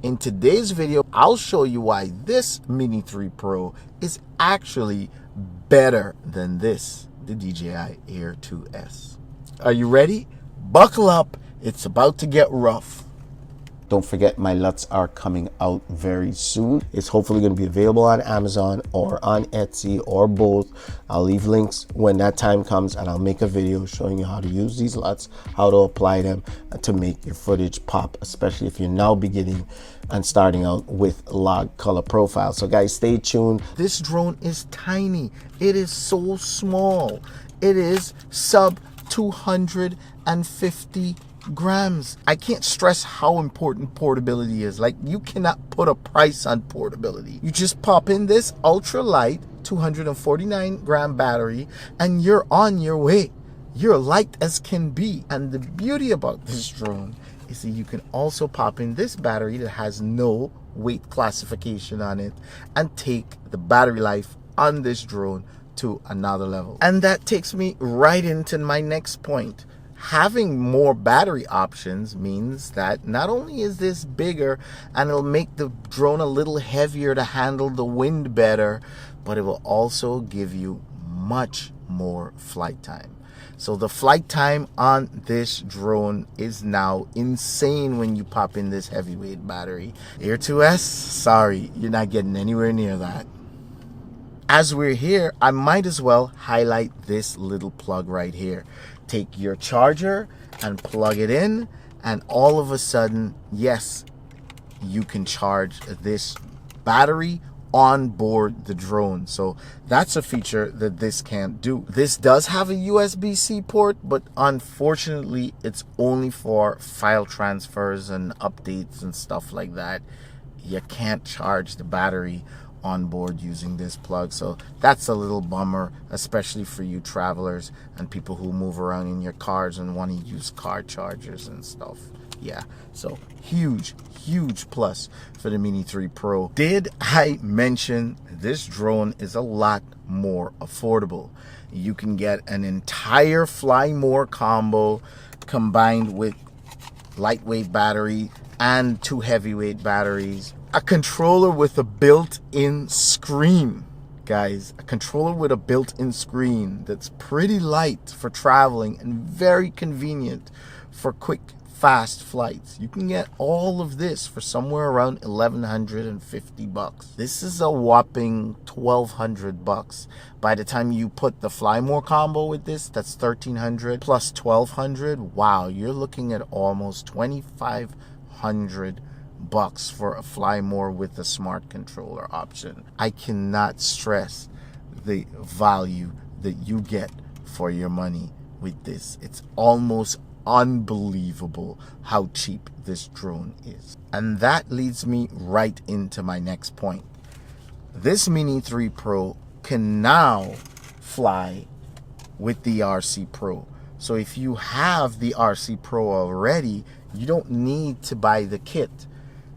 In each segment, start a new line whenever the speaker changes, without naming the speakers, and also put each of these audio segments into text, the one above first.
In today's video, I'll show you why this Mini 3 Pro is actually better than this, the DJI Air 2s. Are you ready? Buckle up, it's about to get rough. Don't forget, my LUTs are coming out very soon. It's hopefully going to be available on Amazon or on Etsy or both. I'll leave links when that time comes, and I'll make a video showing you how to use these LUTs, how to apply them to make your footage pop, especially if you're now beginning and starting out with log color profile. So guys, stay tuned. This drone is tiny. It is so small. It is sub 250 grams. I can't stress how important portability is. Like, you cannot put a price on portability. You just pop in this ultra light 249 gram battery and you're on your way. You're light as can be. And the beauty about this drone is that you can also pop in this battery that has no weight classification on it and take the battery life on this drone to another level. And that takes me right into my next point. Having more battery options means that not only is this bigger and it'll make the drone a little heavier to handle the wind better, but it will also give you much more flight time. So the flight time on this drone is now insane when you pop in this heavyweight battery. Air 2s, sorry, you're not getting anywhere near that. As we're here, I might as well highlight this little plug right here. Take your charger and plug it in, and all of a sudden, yes, you can charge this battery on board the drone. So that's a feature that this can't do. This does have a USB-C port, but unfortunately, it's only for file transfers and updates and stuff like that. You can't charge the battery on board using this plug, so that's a little bummer, especially for you travelers and people who move around in your cars and want to use car chargers and stuff. Yeah, so huge plus for the Mini 3 Pro. Did I mention this drone is a lot more affordable? You can get an entire Fly More combo combined with lightweight battery and 2 heavyweight batteries. A controller with a built-in screen, guys. A controller with a built-in screen that's pretty light for traveling and very convenient for quick, fast flights. You can get all of this for somewhere around $1,150. This is a whopping $1,200. By the time you put the Fly More combo with this, that's $1,300 plus $1,200. Wow, you're looking at almost $2,500 for a Fly More with the smart controller option. I cannot stress the value that you get for your money with this. It's almost unbelievable how cheap this drone is. And that leads me right into my next point. This Mini 3 Pro can now fly with the RC Pro. So if you have the RC Pro already, you don't need to buy the kit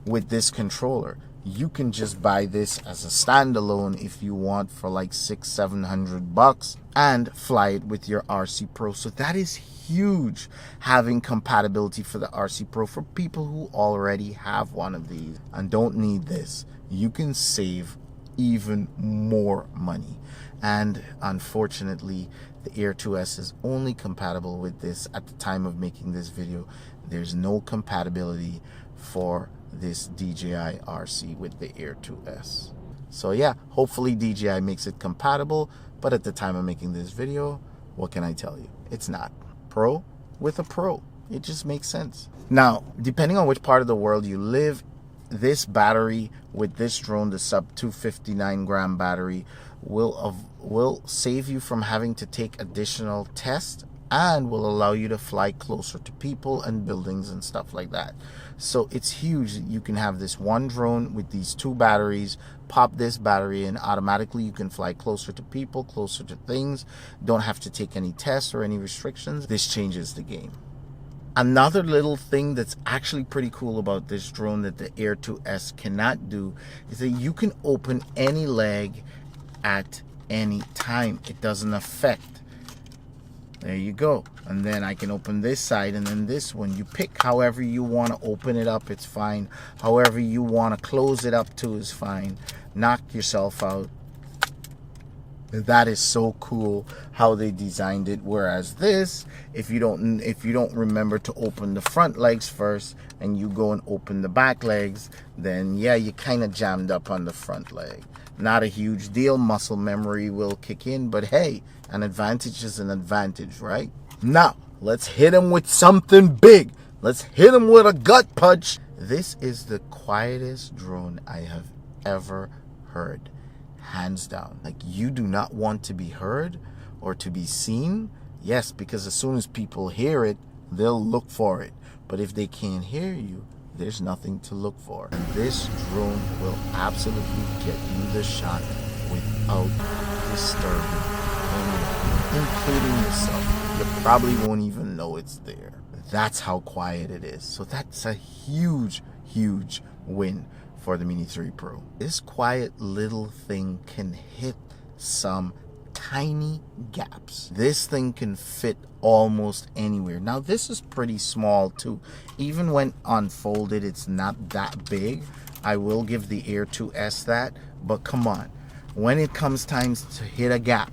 with this controller. You can just buy this as a standalone if you want for like $600-700 and fly it with your RC Pro. So that is huge, having compatibility for the RC Pro for people who already have one of these and don't need this. You can save even more money. And unfortunately, the Air 2s is only compatible with this at the time of making this video. There's no compatibility for this DJI RC with the Air 2s. So yeah, hopefully DJI makes it compatible, but at the time of making this video, what can I tell you? It's not. Pro with a Pro. It just makes sense. Now, depending on which part of the world you live, this battery with this drone, the sub 259 gram battery, will save you from having to take additional tests and will allow you to fly closer to people and buildings and stuff like that. So it's huge that you can have this one drone with these 2 batteries, pop this battery in, automatically you can fly closer to people, closer to things, don't have to take any tests or any restrictions. This changes the game. Another little thing that's actually pretty cool about this drone that the Air 2s cannot do is that you can open any leg at any time. It doesn't affect There you go. And then I can open this side, and then this one. You pick however you want to open it up, it's fine. However you want to close it up to is fine. Knock yourself out. That is so cool how they designed it. Whereas this, if you don't remember to open the front legs first and you go and open the back legs, then yeah, you kind of jammed up on the front leg. Not a huge deal. Muscle memory will kick in, but hey, an advantage is an advantage, right? Now, let's hit him with something big. Let's hit him with a gut punch. This is the quietest drone I have ever heard. Hands down. Like, you do not want to be heard or to be seen. Yes, because as soon as people hear it, they'll look for it. But if they can't hear you, there's nothing to look for. And this drone will absolutely get you the shot without disturbing anyone, including yourself. You probably won't even know it's there. That's how quiet it is. So that's a huge, huge win for the Mini 3 Pro. This quiet little thing can hit some tiny gaps. This thing can fit almost anywhere. Now this is pretty small too. Even when unfolded, it's not that big. I will give the Air 2s that, but come on. When it comes time to hit a gap,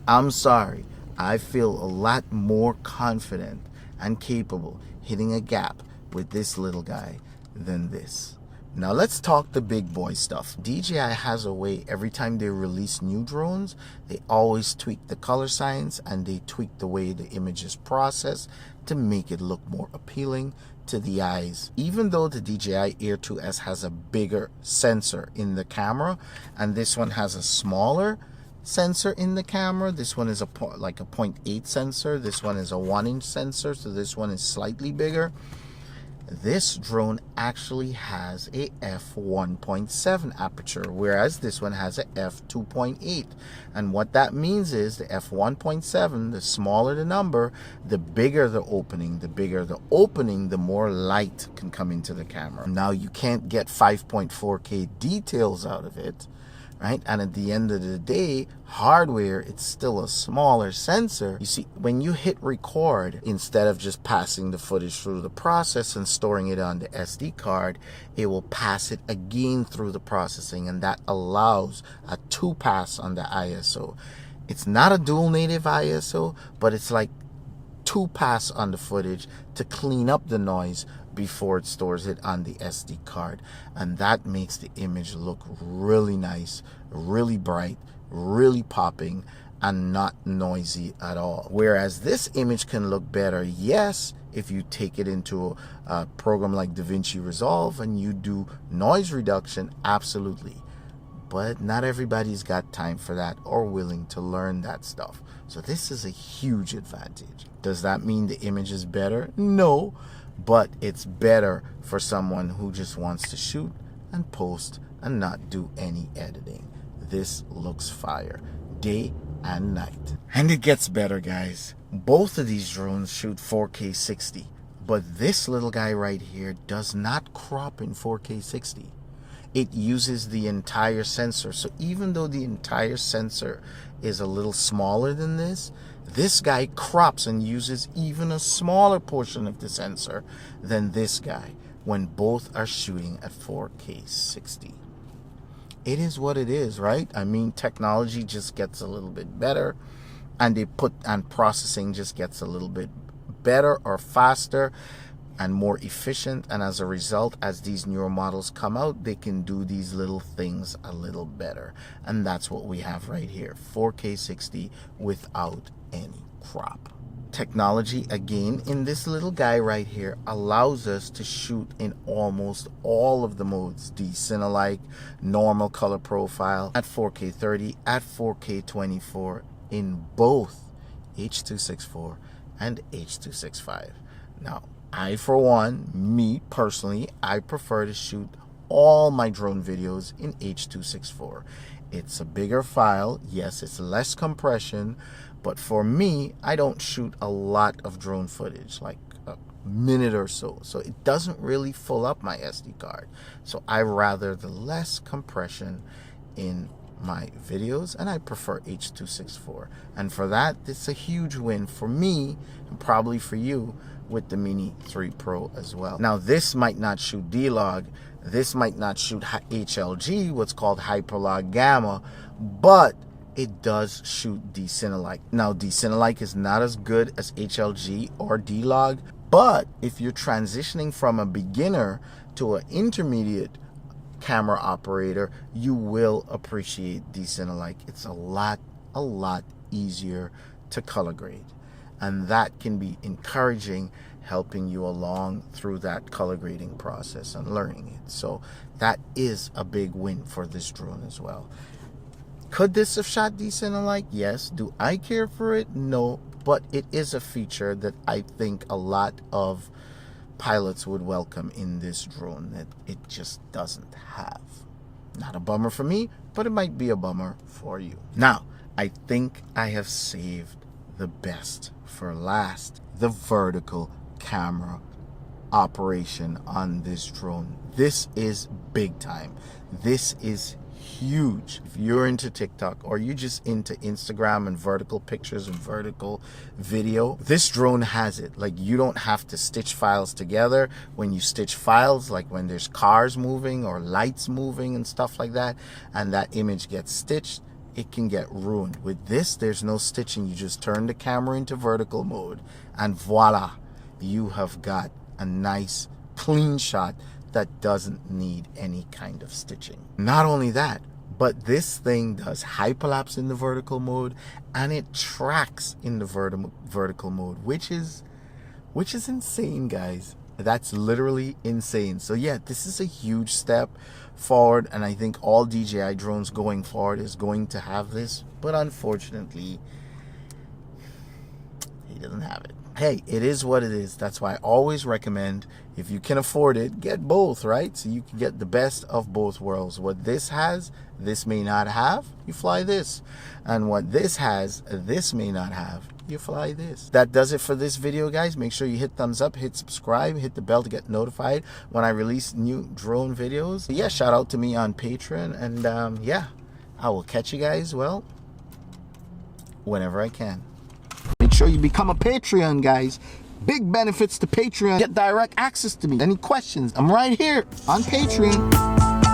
I'm sorry, I feel a lot more confident and capable hitting a gap with this little guy than this. Now let's talk the big boy stuff. DJI has a way, every time they release new drones, they always tweak the color science and they tweak the way the image is processed to make it look more appealing to the eyes. Even though the DJI Air 2s has a bigger sensor in the camera and this one has a smaller sensor in the camera, this one is like a 0.8 sensor, this one is a 1-inch sensor, so this one is slightly bigger. This drone actually has a f1.7 aperture, whereas this one has a f2.8. And what that means is the f1.7, the smaller the number, the bigger the opening. The bigger the opening, the more light can come into the camera. Now you can't get 5.4K details out of it, right? And at the end of the day, hardware, it's still a smaller sensor. You see, when you hit record, instead of just passing the footage through the process and storing it on the SD card, it will pass it again through the processing, and that allows a 2-pass on the ISO. It's not a dual native ISO, but it's like 2-pass on the footage to clean up the noise before it stores it on the SD card, and that makes the image look really nice, really bright, really popping, and not noisy at all. Whereas this image can look better, yes, if you take it into a program like DaVinci Resolve and you do noise reduction, absolutely. But not everybody's got time for that or willing to learn that stuff. So this is a huge advantage. Does that mean the image is better? No. But it's better for someone who just wants to shoot and post and not do any editing. This looks fire, day and night. And it gets better, guys. Both of these drones shoot 4K 60, but this little guy right here does not crop in 4K 60. It uses the entire sensor. So even though the entire sensor is a little smaller than this guy crops and uses even a smaller portion of the sensor than this guy when both are shooting at 4K 60. It is what it is, right? I mean, technology just gets a little bit better, and processing just gets a little bit better or faster and more efficient, and as a result, as these newer models come out, they can do these little things a little better. And that's what we have right here, 4K 60 without any crop. Technology, again, in this little guy right here allows us to shoot in almost all of the modes: Cinelike, normal color profile, at 4K 30, at 4K 24, in both H.264 and H.265. Now, I, for one, me personally, I prefer to shoot all my drone videos in H.264. It's a bigger file. Yes, it's less compression, but for me, I don't shoot a lot of drone footage, like a minute or so. So it doesn't really fill up my SD card. So I rather the less compression in my videos, and I prefer H.264. And for that, it's a huge win for me and probably for you with the Mini 3 Pro as well. Now, this might not shoot D-Log, this might not shoot HLG, what's called Hyperlog Gamma, but it does shoot D-Cinelike. Now, D-Cinelike is not as good as HLG or D-Log, but if you're transitioning from a beginner to an intermediate camera operator, you will appreciate D-Cinelike. It's a lot easier to color grade, and that can be encouraging, helping you along through that color grading process and learning it. So that is a big win for this drone as well. Could this have shot D-Cinelike? Yes. Do I care for it? No, but it is a feature that I think a lot of pilots would welcome in this drone that it just doesn't have. Not a bummer for me, but it might be a bummer for you. Now, I think I have saved the best for last, the vertical camera operation on this drone. This is big time. This is huge. If you're into TikTok or you just into Instagram and vertical pictures and vertical video, this drone has it. Like, you don't have to stitch files together. When you stitch files, like when there's cars moving or lights moving and stuff like that, and that image gets stitched, it can get ruined. With this, there's no stitching. You just turn the camera into vertical mode and voila, you have got a nice clean shot that doesn't need any kind of stitching. Not only that, but this thing does hyperlapse in the vertical mode, and it tracks in the vertical mode, which is insane, guys. That's literally insane. So yeah, this is a huge step forward, and I think all DJI drones going forward is going to have this, but unfortunately, he doesn't have it. Hey, it is what it is. That's why I always recommend, if you can afford it, get both, right? So you can get the best of both worlds. What this has, this may not have, you fly this. And what this has, this may not have, you fly this. That does it for this video, guys. Make sure you hit thumbs up, hit subscribe, hit the bell to get notified when I release new drone videos. So yeah, shout out to me on Patreon. And yeah, I will catch you guys, well, whenever I can. Make sure you become a Patreon, guys. Big benefits to Patreon. Get direct access to me. Any questions? I'm right here on Patreon.